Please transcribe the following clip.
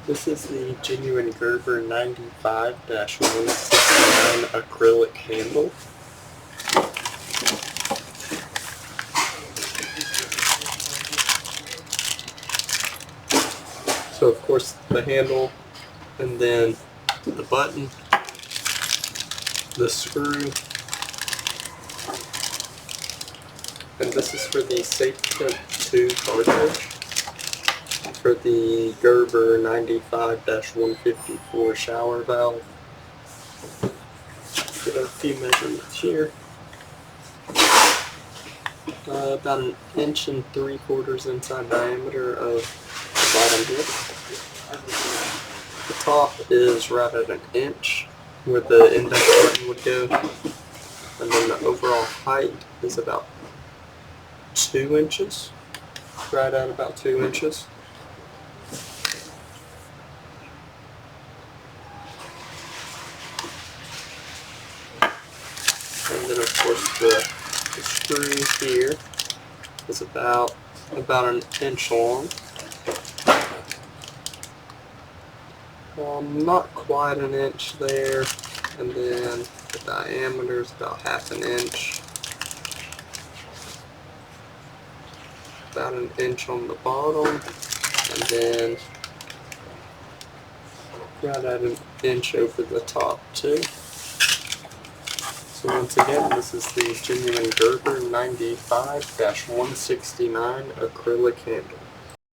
This is the genuine Gerber 95-169 acrylic handle. So of course the handle, and then the button, the screw, and this is for the SafeTemp cartridge for the Gerber 95-154 shower valve. Get a few measurements here. About 1 3/4 inch inside diameter of the bottom here. The top is right at 1 inch where the index button would go, and then the overall height is about 2 inches, right at about 2 inches. And then of course the screw here is about 1 inch long. Not quite 1 inch there, and then the diameter is about 1/2 inch. About 1 inch on the bottom, and then right at 1 inch over the top too. So once again, this is the genuine Gerber 95-169 acrylic handle.